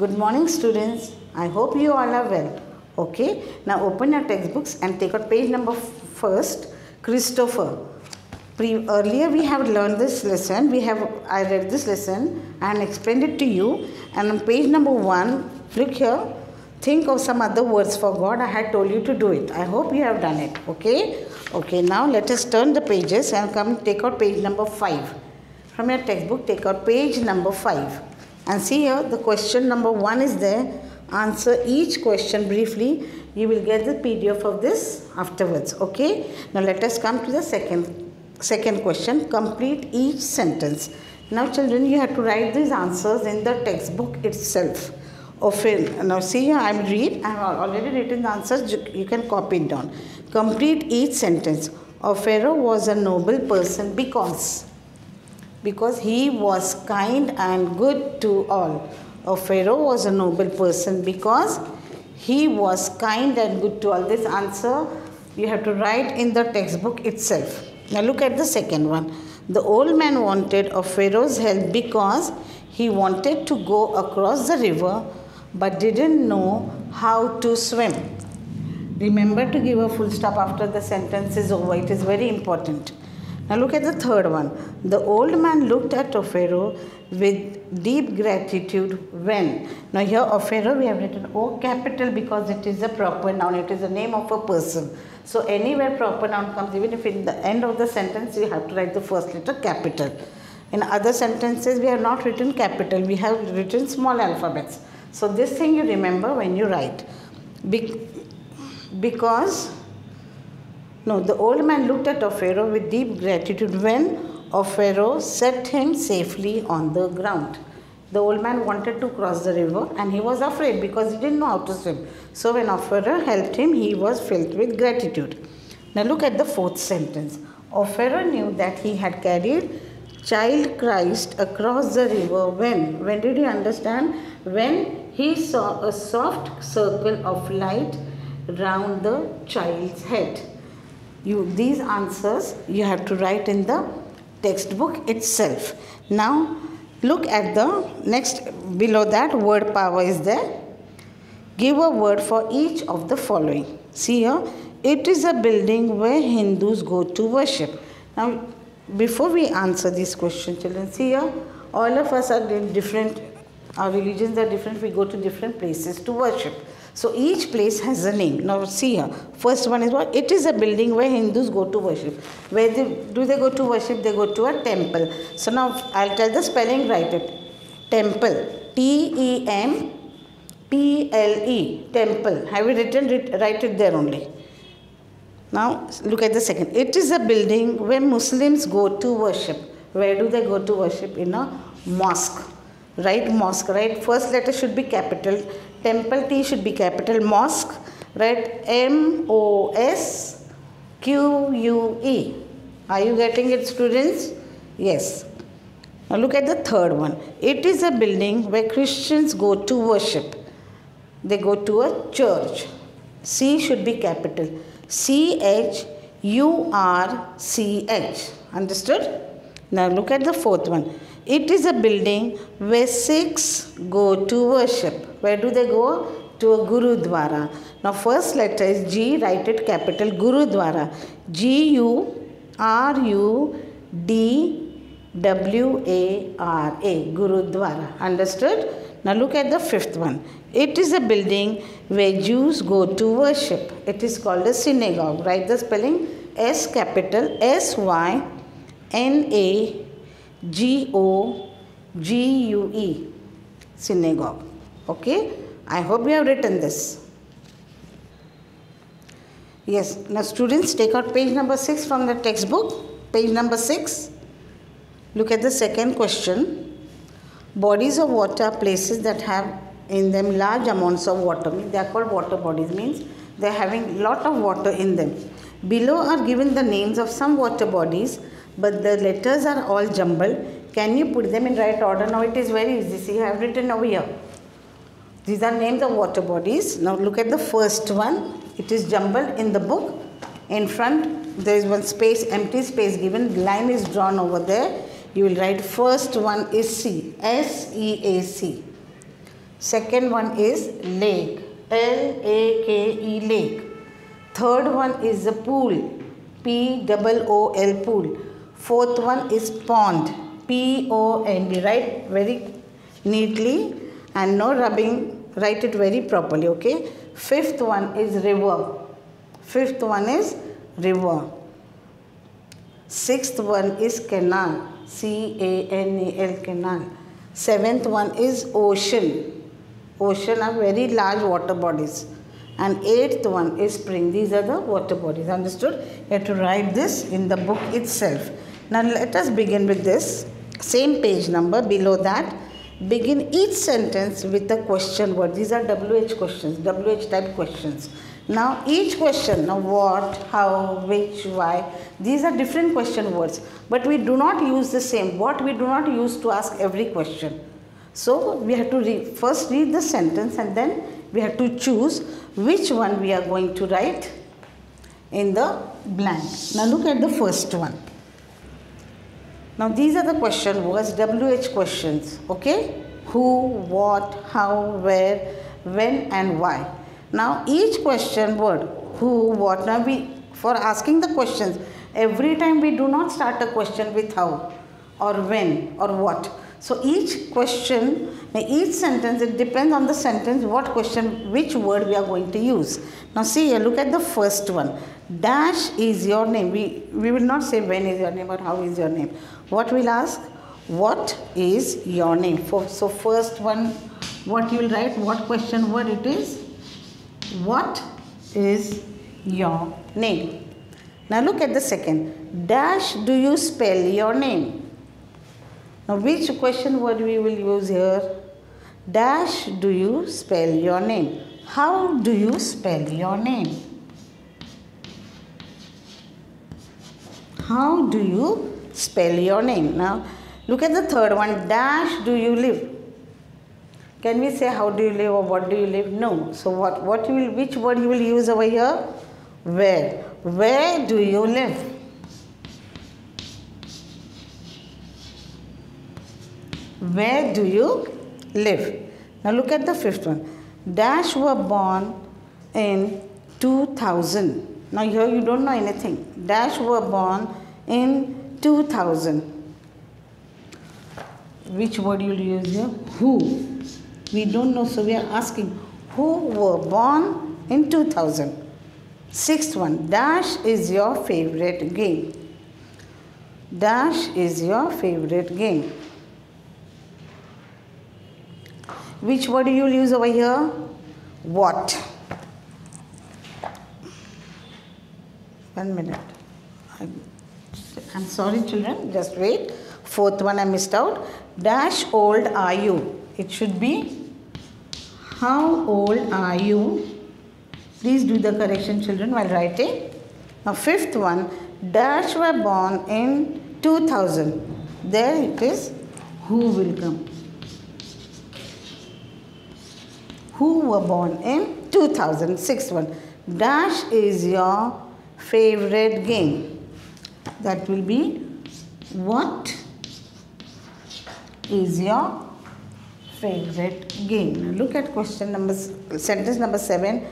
Good morning, students. I hope you all are well. Okay. Now open your textbooks and take out page number first. Christopher. Earlier we have learned this lesson. I read this lesson and explained it to you. And on page number 1, look here. Think of some other words for God. I had told you to do it. I hope you have done it. Okay. Okay. Now let us turn the pages and come take out page number 5. From your textbook, take out page number 5. And see here, the question number 1 is there. Answer each question briefly. You will get the PDF of this afterwards. Okay. Now let us come to the second question. Complete each sentence. Now children, you have to write these answers in the textbook itself. Now see here, I have already written the answers. You can copy it down. Complete each sentence. Pharaoh was a noble person because he was kind and good to all. Pharaoh was a noble person because he was kind and good to all. This answer you have to write in the textbook itself. Now look at the second one. The old man wanted Pharaoh's help because he wanted to go across the river but didn't know how to swim. Remember to give a full stop after the sentence is over. It is very important. Now look at the third one. The old man looked at Pharaoh with deep gratitude when. Now here Pharaoh we have written O capital because it is a proper noun. It is the name of a person. So anywhere proper noun comes, even if in the end of the sentence you have to write the first letter capital. In other sentences we have not written capital. We have written small alphabets. So this thing you remember when you write. The old man looked at Pharaoh with deep gratitude when Pharaoh set him safely on the ground. The old man wanted to cross the river and he was afraid because he didn't know how to swim. So when Pharaoh helped him, he was filled with gratitude. Now look at the fourth sentence. Pharaoh knew that he had carried child Christ across the river when. When did he understand? When he saw a soft circle of light round the child's head. These answers you have to write in the textbook itself. Now look at the next, below that word power is there. Give a word for each of the following. See here, it is a building where Hindus go to worship. Now before we answer this question, children, see here, all of us are different. Our religions are different. We go to different places to worship. So each place has a name. Now see here. First one is what? It is a building where Hindus go to worship. Where do they go to worship? They go to a temple. So now I'll tell the spelling, write it. Temple. Temple. Temple. Have you written it? Write it there only. Now look at the second. It is a building where Muslims go to worship. Where do they go to worship? In a mosque. Right? Mosque. Right? First letter should be capital. Temple T should be capital. Mosque, right? MOSQUE. Are you getting it, students? Yes. Now look at the third one. It is a building where Christians go to worship. They go to a church. C should be capital. CHURCH. Understood? Now look at the fourth one. It is a building where Sikhs go to worship. Where do they go? To a Gurudwara. Now first letter is G, write it capital, Gurudwara. GURUDWARA, Gurudwara. Understood? Now look at the fifth one. It is a building where Jews go to worship. It is called a synagogue. Write the spelling S capital SYNAGOGUE. Synagogue. Okay. I hope you have written this. Yes. Now students, take out page number 6 from the textbook. Page number 6. Look at the second question. Bodies of water are places that have in them large amounts of water. They are called water bodies. Means they are having lot of water in them. Below are given the names of some water bodies, but the letters are all jumbled. Can you put them in right order? Now it is very easy. See, I have written over here. These are names of water bodies. Now look at the first one. It is jumbled in the book. In front there is one space, empty space given. Line is drawn over there. You will write first one is C. SEAC. Second one is lake. L-A-K-E, lake. Third one is a pool. P-O-O-L, pool. Fourth one is pond. P-O-N-D. Write very neatly and no rubbing. Write it very properly, okay? Fifth one is river. Fifth one is river. Sixth one is canal. C-A-N-A-L, canal. Seventh one is ocean. Ocean are very large water bodies. And eighth one is spring. These are the water bodies. Understood? You have to write this in the book itself. Now let us begin with this. Same page number. Below that, begin each sentence with a question word. These are WH questions, WH type questions. Now each question, now what, how, which, why, these are different question words. But we do not use the same. What we do not use to ask every question. So we have to first read the sentence and then we have to choose which one we are going to write in the blank. Now look at the first one. Now these are the question words, WH questions, okay? Who, what, how, where, when and why. Now each question word, who, what, now for asking the questions, every time we do not start a question with how or when or what. So each question, each sentence, it depends on the sentence, what question, which word we are going to use. Now see here, look at the first one. Dash is your name. We will not say when is your name or how is your name. What we'll ask? What is your name? So first one, what you will write, what question word it is? What is your name? Now look at the second. Dash do you spell your name? Now which question word we will use here? Dash do you spell your name? How do you spell your name? How do you spell your name? Now look at the third one. Dash do you live? Can we say how do you live or what do you live? No. So which word you will use over here? Where? Where do you live? Where do you live? Now look at the fifth one. Dash were born in 2000. Now here you don't know anything. Dash were born in 2000. Which word you will use here? Who? We don't know, so we are asking who were born in 2000. Sixth one. Dash is your favorite game. Dash is your favorite game. Which word you will use over here? What? 1 minute. I'm sorry children, just wait. Fourth one I missed out. Dash old are you? It should be how old are you? Please do the correction children while writing. Now fifth one. Dash were born in 2000. There it is. Who will come? Who were born in 2000. Sixth one. Dash is your favorite game. That will be what is your favorite game. Now look at sentence number 7.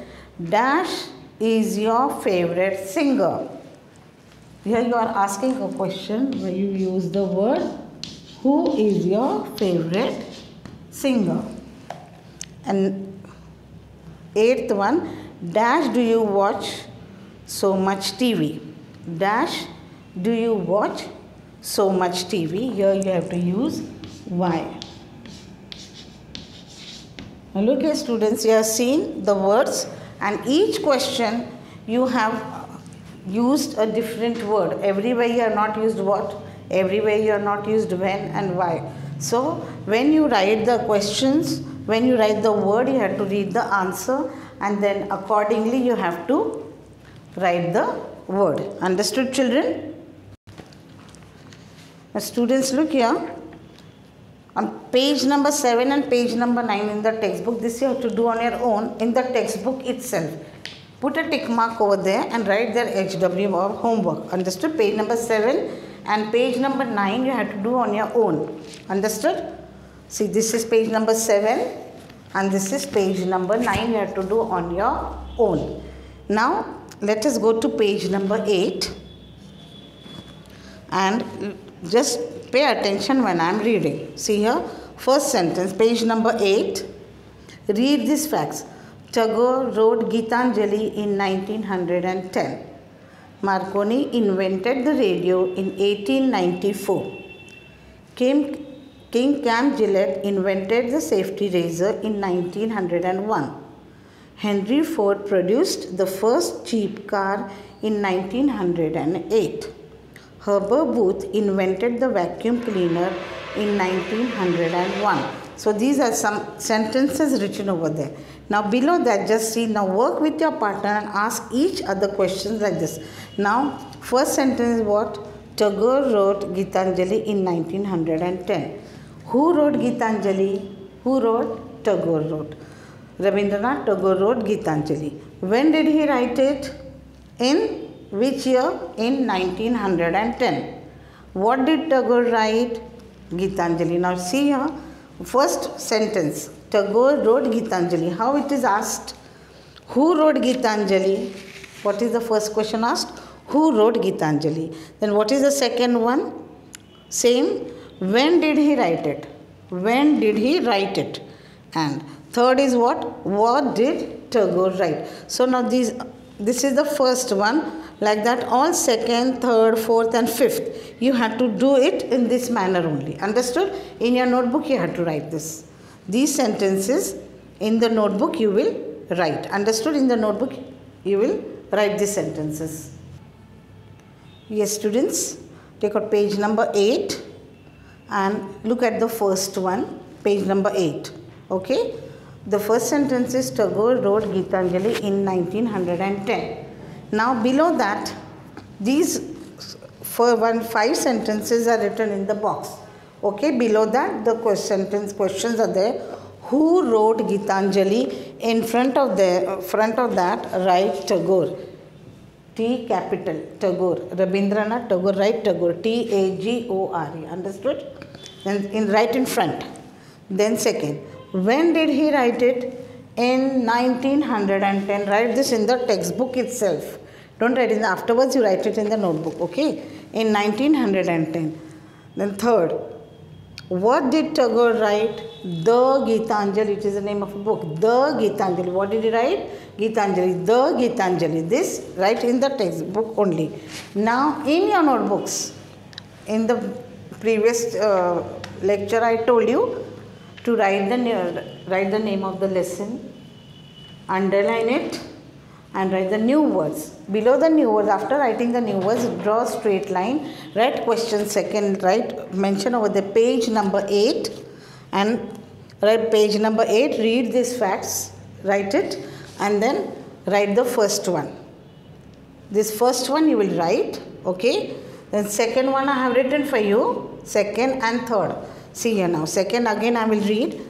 Dash is your favorite singer. Here you are asking a question where you use the word who is your favorite singer. And eighth one, dash do you watch so much TV? Dash do you watch so much TV? Here you have to use why. Now look here students, you have seen the words and each question you have used a different word. Everywhere you have not used what, everywhere you have not used when and why. So when you write the questions, when you write the word, you have to read the answer and then accordingly you have to write the word. Understood children? Now students look here. On page number 7 and page number 9 in the textbook, this you have to do on your own in the textbook itself. Put a tick mark over there and write their HW or homework. Understood? Page number 7 and page number 9 you have to do on your own. Understood? See, this is page number 7 and this is page number 9 you have to do on your own. Now let us go to page number 8 and just pay attention when I am reading. See here, first sentence, page number 8. Read these facts. Tagore wrote Gitanjali in 1910. Marconi invented the radio in 1894. King Cam Gillette invented the safety razor in 1901. Henry Ford produced the first cheap car in 1908. Herbert Booth invented the vacuum cleaner in 1901. So these are some sentences written over there. Now below that, just see, now work with your partner and ask each other questions like this. Now first sentence is what? Tagore wrote Gitanjali in 1910. Who wrote Gitanjali? Who wrote? Tagore wrote. Rabindranath Tagore wrote Gitanjali. When did he write it? In which year? In 1910. What did Tagore write? Gitanjali. Now see here, first sentence, Tagore wrote Gitanjali. How it is asked? Who wrote Gitanjali? What is the first question asked? Who wrote Gitanjali? Then what is the second one? Same. When did he write it? When did he write it? And third is what? What did Tagore write? So now this is the first one. Like that, all second, third, fourth and fifth, you have to do it in this manner only. Understood? In your notebook, you have to write this. These sentences in the notebook you will write. Understood? In the notebook, you will write these sentences. Yes, students, take out page number 8 and look at the first one, page number 8. Okay? The first sentence is Tagore wrote Gitanjali in 1910. Now below that, these 5 sentences are written in the box. Okay, below that the questions are there. Who wrote Gitanjali? In front of that write Tagore. T capital Tagore. Rabindranath Tagore, write Tagore. Tagore. Understood? Then right in front. Then second, when did he write it? In 1910. Write this in the textbook itself. Don't write in the afterwards, you write it in the notebook. Okay? In 1910. Then third, what did Tagore write? The Gitanjali. It is the name of a book. The Gitanjali. What did he write? Gitanjali. The Gitanjali. This write in the textbook only. Now in your notebooks, in the previous lecture I told you to write the name of the lesson, underline it and write the new words. Below the new words, after writing the new words, draw a straight line, write question second, mention over the page number 8 and write page number 8, read these facts, write it and then write the first one. This first one you will write, okay? Then second one I have written for you, second and third. See here now, second again I will read.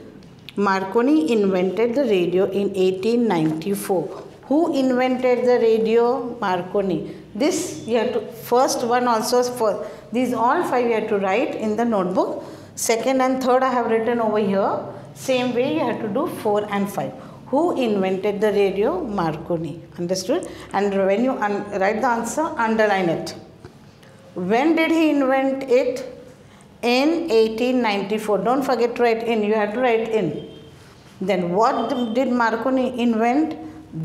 Marconi invented the radio in 1894. Who invented the radio? Marconi. This you have to, first one also, for these all 5 you have to write in the notebook. Second and third I have written over here. Same way you have to do 4 and 5. Who invented the radio? Marconi. Understood? And when you write the answer, underline it. When did he invent it? In 1894. Don't forget to write in. You have to write in. Then what did Marconi invent?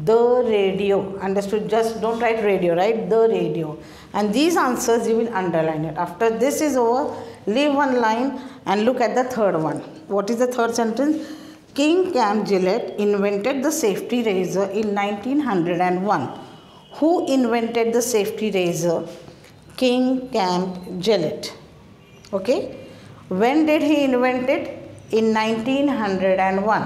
The radio. Understood? Just don't write radio. Write the radio. And these answers you will underline it. After this is over, leave one line and look at the third one. What is the third sentence? King Cam Gillette invented the safety razor in 1901. Who invented the safety razor? King Cam Gillette. Okay. When did he invent it? In 1901.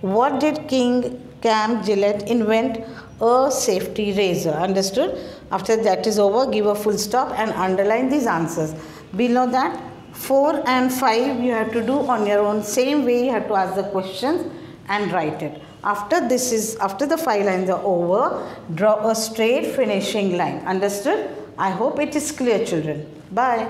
What did King Cam Gillette invent? A safety razor. Understood? After that is over, give a full stop and underline these answers. Below that, 4 and 5 you have to do on your own. Same way you have to ask the questions and write it. After the 5 lines are over, draw a straight finishing line. Understood? I hope it is clear, children. Bye.